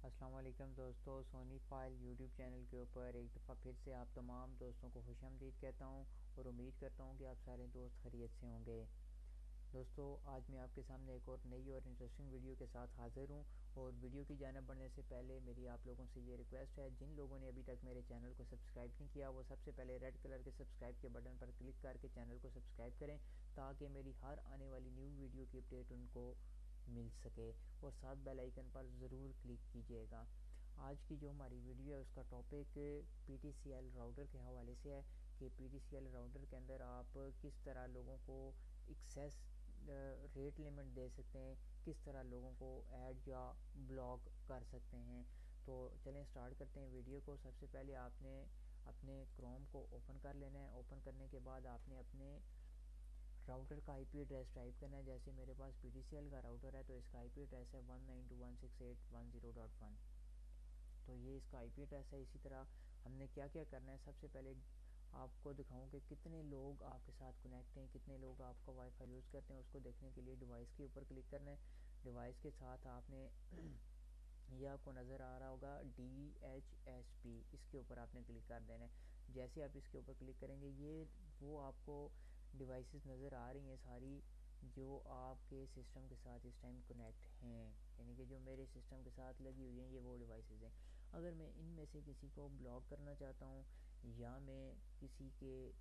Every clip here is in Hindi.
अस्सलाम वालेकुम दोस्तों, सोनी फाइल यूट्यूब चैनल के ऊपर एक दफ़ा फिर से आप तमाम दोस्तों को खुशामदीद कहता हूँ और उम्मीद करता हूँ कि आप सारे दोस्त खैरियत से होंगे। दोस्तों, आज मैं आपके सामने एक और नई और इंटरेस्टिंग वीडियो के साथ हाज़िर हूँ और वीडियो की जानिब बढ़ने से पहले मेरी आप लोगों से ये रिक्वेस्ट है, जिन लोगों ने अभी तक मेरे चैनल को सब्सक्राइब नहीं किया वो सबसे पहले रेड कलर के सब्सक्राइब के बटन पर क्लिक करके चैनल को सब्सक्राइब करें ताकि मेरी हर आने वाली न्यू वीडियो की अपडेट उनको मिल सके और साथ बेल आइकन पर ज़रूर क्लिक कीजिएगा। आज की जो हमारी वीडियो है उसका टॉपिक PTCL राउटर के हवाले से है कि PTCL राउटर के अंदर आप किस तरह लोगों को एक्सेस रेट लिमिट दे सकते हैं, किस तरह लोगों को ऐड या ब्लॉक कर सकते हैं। तो चलें स्टार्ट करते हैं वीडियो को। सबसे पहले आपने अपने क्रोम को ओपन कर लेना है। ओपन करने के बाद आपने अपने राउटर का IP एड्रेस टाइप करना है। जैसे मेरे पास PTCL का राउटर है तो इसका IP एड्रेस है 192.168.10.1। तो ये इसका IP एड्रेस है। इसी तरह हमने क्या क्या करना है, सबसे पहले आपको दिखाऊं कि कितने लोग आपके साथ कनेक्ट हैं, कितने लोग आपका वाईफाई यूज़ करते हैं। उसको देखने के लिए डिवाइस के ऊपर क्लिक करना है। डिवाइस के साथ आपने ये आपको नज़र आ रहा होगा DHSP, इसके ऊपर आपने क्लिक कर देना है। जैसे आप इसके ऊपर क्लिक करेंगे ये वो आपको डिवाइसेस नज़र आ रही हैं सारी जो आपके सिस्टम के साथ इस टाइम कनेक्ट हैं, यानी कि जो मेरे सिस्टम के साथ लगी हुई हैं ये वो डिवाइसेस हैं। अगर मैं इनमें से किसी को ब्लॉक करना चाहता हूँ या मैं किसी के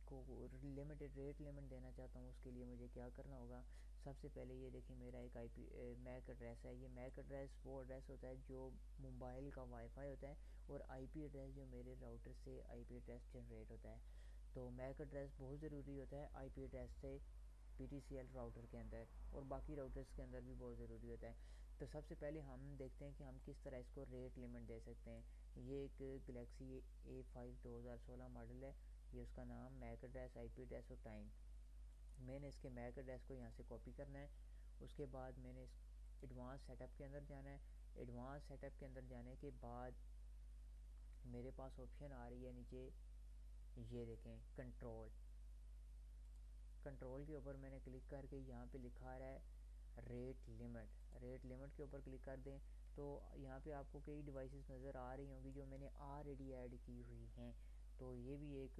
को लिमिटेड रेट लिमिट देना चाहता हूँ, उसके लिए मुझे क्या करना होगा। सबसे पहले ये देखिए मेरा एक मैक एड्रेस है। ये मैक एड्रेस वो एड्रेस होता है जो मोबाइल का वाईफाई होता है और IP एड्रेस जो मेरे राउटर से IP एड्रेस जनरेट होता है। तो मैक एड्रेस बहुत ज़रूरी होता है IP एड्रेस से PTCL राउटर के अंदर, और बाकी राउटर्स के अंदर भी बहुत ज़रूरी होता है। तो सबसे पहले हम देखते हैं कि हम किस तरह इसको रेट लिमिट दे सकते हैं। ये एक गलेक्सी A5 2016 मॉडल है। ये उसका नाम, मैक एड्रेस, IP एड्रेस और टाइम। मैंने इसके मैक एड्रेस को यहाँ से कॉपी करना है। उसके बाद मैंने इस एडवांस सेटअप के अंदर जाना है। एडवांस सेटअप के अंदर जाने के बाद मेरे पास ऑप्शन आ रही है नीचे, ये देखें कंट्रोल। कंट्रोल के ऊपर मैंने क्लिक करके यहाँ पे लिखा रहा है रेट लिमिट। रेट लिमिट के ऊपर क्लिक कर दें तो यहाँ पे आपको कई डिवाइसेस नज़र आ रही होंगी जो मैंने ऑलरेडी ऐड की हुई हैं। तो ये भी एक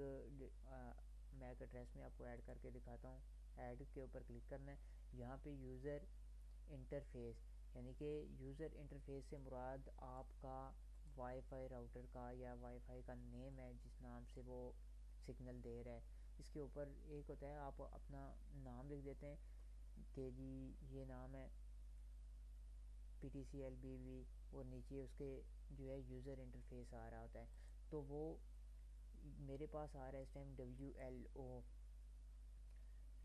मैक एड्रेस में आपको ऐड करके दिखाता हूँ। ऐड के ऊपर क्लिक करना है। यहाँ पे यूज़र इंटरफेस, यानी कि यूज़र इंटरफेस से मुराद आपका वाईफाई राउटर का या वाईफाई का नेम है जिस नाम से वो सिग्नल दे रहा है। इसके ऊपर एक होता है, आप अपना नाम लिख देते हैं कि जी ये नाम है PTCL BV और नीचे उसके जो है यूज़र इंटरफेस आ रहा होता है। तो वो मेरे पास आ रहा है इस टाइम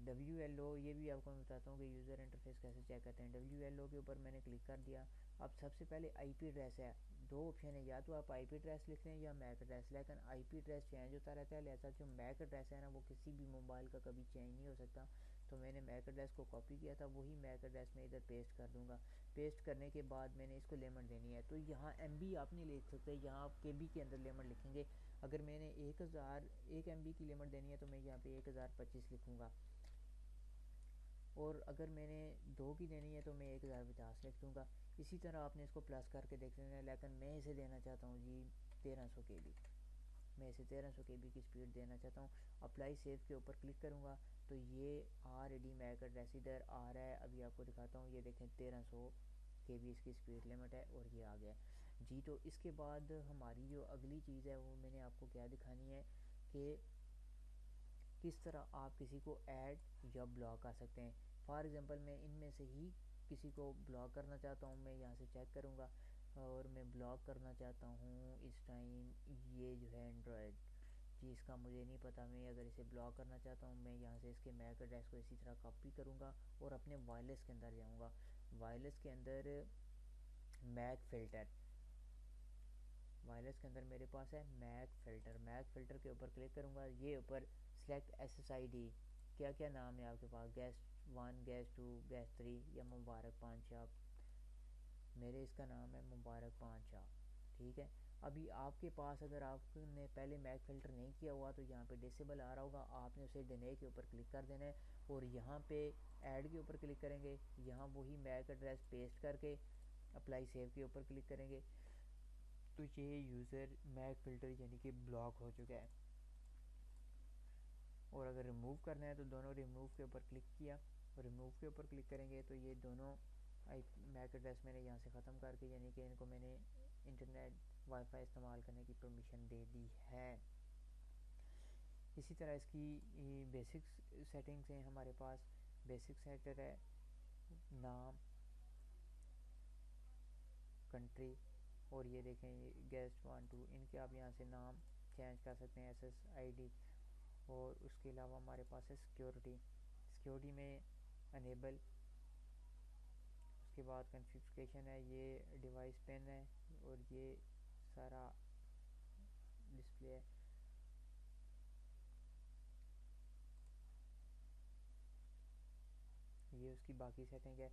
WLO। ये भी आपको मैं बताता हूँ कि यूज़र इंटरफेस कैसे चेक करते हैं। WLO के ऊपर मैंने क्लिक कर दिया। अब सबसे पहले IP एड्रेस है। दो ऑप्शन है, या तो आप IP एड्रेस लिख लें या मैक एड्रेस, लेकिन IP एड्रेस चेंज होता रहता है, लिहाजा जो मैक एड्रेस है ना वो किसी भी मोबाइल का कभी चेंज नहीं हो सकता। तो मैंने मैक एड्रेस को कॉपी किया था, वही मैक एड्रेस में इधर पेस्ट कर दूँगा। पेस्ट करने के बाद मैंने इसको लिमिट देनी है। तो यहाँ MB आप नहीं लिख सकते, यहाँ आप KB के अंदर लिमिट लिखेंगे। अगर मैंने 1 MB की लिमिट देनी है तो मैं यहाँ पे 1025 लिखूँगा, और अगर मैंने 2 की देनी है तो मैं 1050 लिख दूँगा। इसी तरह आपने इसको प्लस करके देख लेना है। लेकिन मैं इसे देना चाहता हूँ जी 1300 KB। मैं इसे 1300 KB की स्पीड देना चाहता हूँ। अप्लाई सेव के ऊपर क्लिक करूँगा तो ये ऑलरेडी मैक एड्रेस इधर आ रहा है। अभी आपको दिखाता हूँ, ये देखें 1300 KB इसकी स्पीड लिमिट है और ये आ गया जी। तो इसके बाद हमारी जो अगली चीज़ है वो मैंने आपको क्या दिखानी है कि किस तरह आप किसी को ऐड या ब्लॉक कर सकते हैं। फॉर एग्ज़ाम्पल मैं इनमें से ही किसी को ब्लॉक करना चाहता हूँ। मैं यहाँ से चेक करूँगा और मैं ब्लॉक करना चाहता हूँ इस टाइम ये जो है एंड्रॉयड जी, इसका मुझे नहीं पता। मैं अगर इसे ब्लॉक करना चाहता हूँ मैं यहाँ से इसके मैक एड्रेस को इसी तरह कॉपी करूँगा और अपने वायरलेस के अंदर जाऊँगा। वायरलेस के अंदर मैक फ़िल्टर, वायरलेस के अंदर मेरे पास है मैक फ़िल्टर। मैक फ़िल्टर के ऊपर क्लिक करूँगा। ये ऊपर सेलेक्ट SSID, क्या क्या नाम है आपके पास, गेस्ट 1, गेस्ट 2, गेस्ट 3 या मुबारक 5 शाह। मेरे इसका नाम है मुबारक 5 शाह, ठीक है। अभी आपके पास अगर आपने पहले मैक फ़िल्टर नहीं किया हुआ तो यहाँ पे डिसेबल आ रहा होगा, आपने उसे डिने के ऊपर क्लिक कर देना है और यहाँ पे ऐड के ऊपर क्लिक करेंगे। यहाँ वही मैक एड्रेस पेस्ट करके अप्लाई सेव के ऊपर क्लिक करेंगे तो ये यूज़र मैक फ़िल्टर यानी कि ब्लॉक हो चुका है। और अगर रिमूव करना है तो दोनों रिमूव के ऊपर क्लिक किया और रिमूव के ऊपर क्लिक करेंगे तो ये दोनों मैक एड्रेस मैंने यहाँ से ख़त्म करके यानी कि इनको मैंने इंटरनेट वाईफाई इस्तेमाल करने की परमिशन दे दी है। इसी तरह इसकी बेसिक सेटिंग्स हैं हमारे पास। बेसिक सेटर है नाम, कंट्री, और ये देखें ये गेस्ट 1 2 इनके आप यहाँ से नाम चेंज कर सकते हैं, SSID। और उसके अलावा हमारे पास है सिक्योरिटी में अनेबल। उसके बाद कॉन्फ़िगरेशन है, ये डिवाइस पेन है और ये सारा डिस्प्ले है। ये उसकी बाकी सेटिंग है।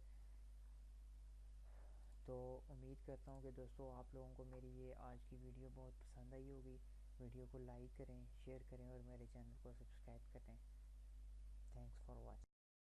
तो उम्मीद करता हूँ कि दोस्तों आप लोगों को मेरी ये आज की वीडियो बहुत पसंद आई होगी। वीडियो को लाइक करें, शेयर करें और मेरे चैनल को सब्सक्राइब करें। Thanks for watching.